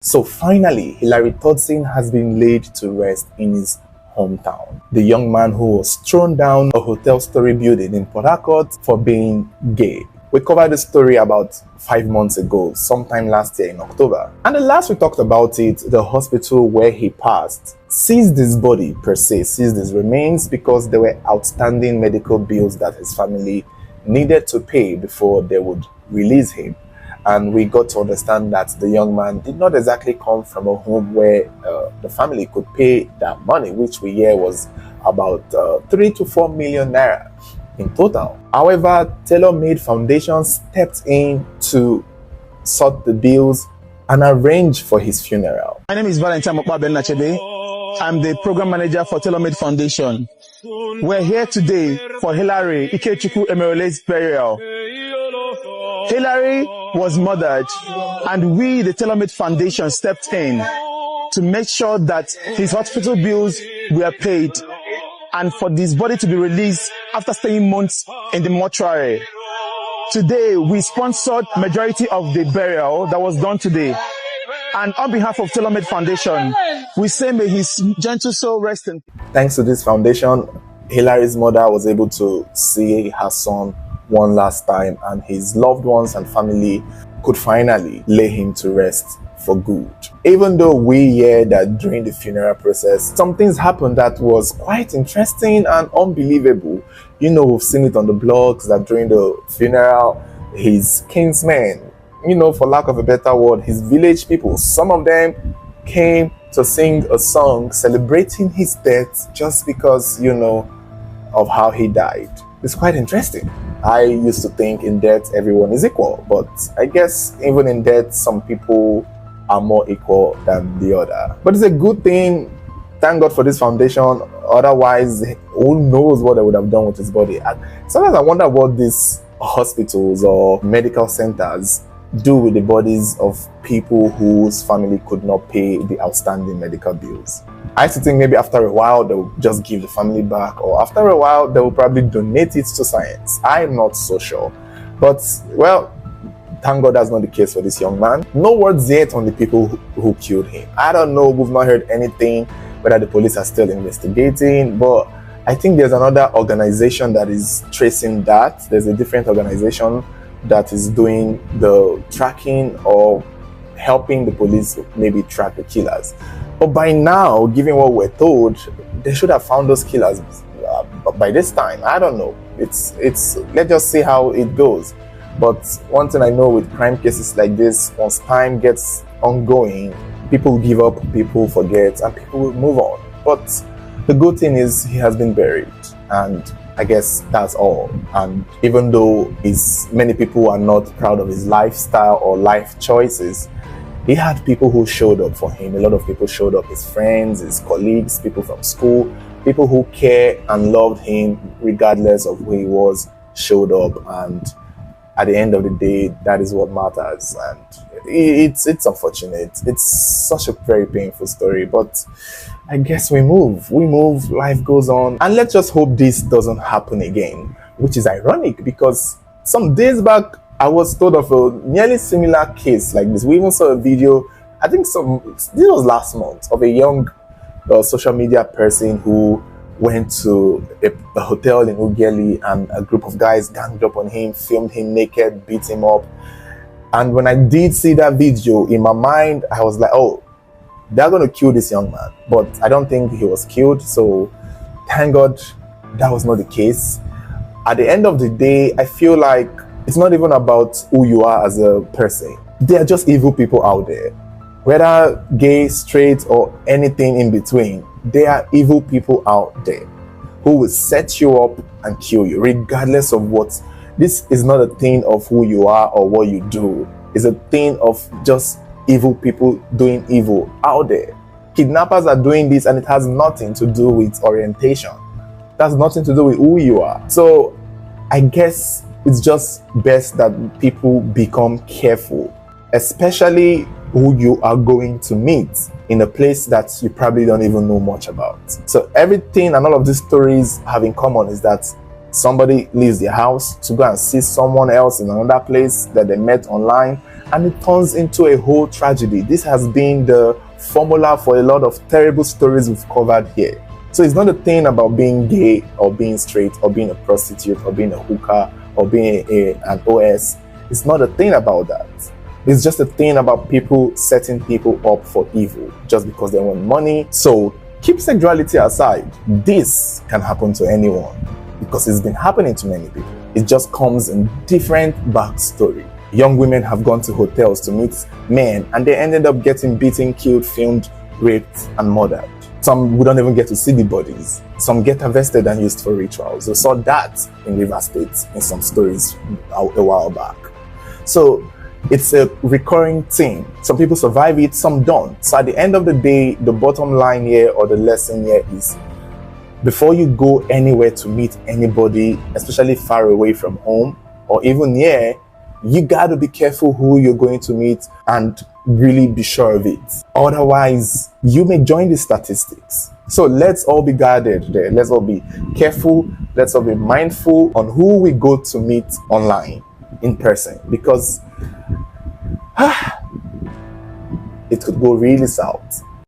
So finally, Hilary Todson has been laid to rest in his hometown. The young man who was thrown down a hotel story building in Port Harcourt for being gay. We covered the story about 5 months ago, sometime last year in October. And the last we talked about it, the hospital where he passed seized his body per se, seized his remains because there were outstanding medical bills that his family needed to pay before they would release him. And we got to understand that the young man did not exactly come from a home where the family could pay that money, which we hear was about 3 to 4 million naira in total. However, Tailor-Made Foundation stepped in to sort the bills and arrange for his funeral. My name is Valentine Mokpa-Nachebe. I'm the program manager for Tailor-Made Foundation. We're here today for Hilary Ikechukwu Emerole's burial. Hilary was murdered, and we, the Tailor-Made Foundation, stepped in to make sure that his hospital bills were paid and for his body to be released after staying months in the mortuary. Today, we sponsored majority of the burial that was done today. And on behalf of Tailor-Made Foundation, we say may his gentle soul rest in peace. Thanks to this foundation, Hilary's mother was able to see her son one last time, and his loved ones and family could finally lay him to rest for good. Even though we hear that during the funeral process, some things happened that was quite interesting and unbelievable. You know, we've seen it on the blogs that during the funeral, his kinsmen, you know, for lack of a better word, his village people, some of them came to sing a song celebrating his death just because, you know, of how he died. It's quite interesting. I used to think in death everyone is equal, but I guess even in death some people are more equal than the other. But it's a good thing. Thank God for this foundation. Otherwise, who knows what they would have done with his body. And sometimes I wonder what these hospitals or medical centers do with the bodies of people whose family could not pay the outstanding medical bills. I used to think maybe after a while they will just give the family back, or after a while they will probably donate it to science. I'm not so sure. But, well, thank God that's not the case for this young man. No words yet on the people who killed him. I don't know, we've not heard anything, whether the police are still investigating, but I think there's another organization that is tracing that. There's a different organization that is doing the tracking or helping the police maybe track the killers. But by now, given what we're told, they should have found those killers by this time. I don't know. It's let's just see how it goes. But one thing I know with crime cases like this, once time gets ongoing, people give up, people forget, and people will move on. But the good thing is he has been buried, and I guess that's all. And even though many people are not proud of his lifestyle or life choices, he had people who showed up for him. A lot of people showed up, his friends, his colleagues, people from school, people who care and loved him regardless of who he was, showed up. And at the end of the day, that is what matters. And it's unfortunate. It's such a very painful story, but I guess we move, life goes on. And let's just hope this doesn't happen again, which is ironic because some days back, I was told of a nearly similar case like this. We even saw a video, I think this was last month, of a young social media person who went to a hotel in Ughelli, and a group of guys ganged up on him, filmed him naked, beat him up. And when I did see that video, in my mind, I was like, oh, they're going to kill this young man. But I don't think he was killed. So thank God that was not the case. At the end of the day, I feel like it's not even about who you are as a person. There are just evil people out there. Whether gay, straight, or anything in between, there are evil people out there who will set you up and kill you, regardless of what. This is not a thing of who you are or what you do. It's a thing of just evil people doing evil out there. Kidnappers are doing this, and it has nothing to do with orientation. That's nothing to do with who you are. So I guess it's just best that people become careful, especially who you are going to meet in a place that you probably don't even know much about. So everything and all of these stories have in common is that somebody leaves their house to go and see someone else in another place that they met online, and it turns into a whole tragedy. This has been the formula for a lot of terrible stories we've covered here. So it's not a thing about being gay or being straight or being a prostitute or being a hooker or being an OS. It's not a thing about that. It's just a thing about people setting people up for evil just because they want money. So keep sexuality aside. This can happen to anyone because it's been happening to many people. It just comes in different backstory. Young women have gone to hotels to meet men and they ended up getting beaten, killed, filmed, raped, and murdered. Some we don't even get to see the bodies. Some get harvested and used for rituals. We saw that in River State in some stories a while back. So it's a recurring thing. Some people survive it, some don't. So at the end of the day, the bottom line here or the lesson here is before you go anywhere to meet anybody, especially far away from home or even near, you got to be careful who you're going to meet and really be sure of it. Otherwise, you may join the statistics. So let's all be guarded there. Let's all be careful. Let's all be mindful on who we go to meet online, in person, because it could go really south.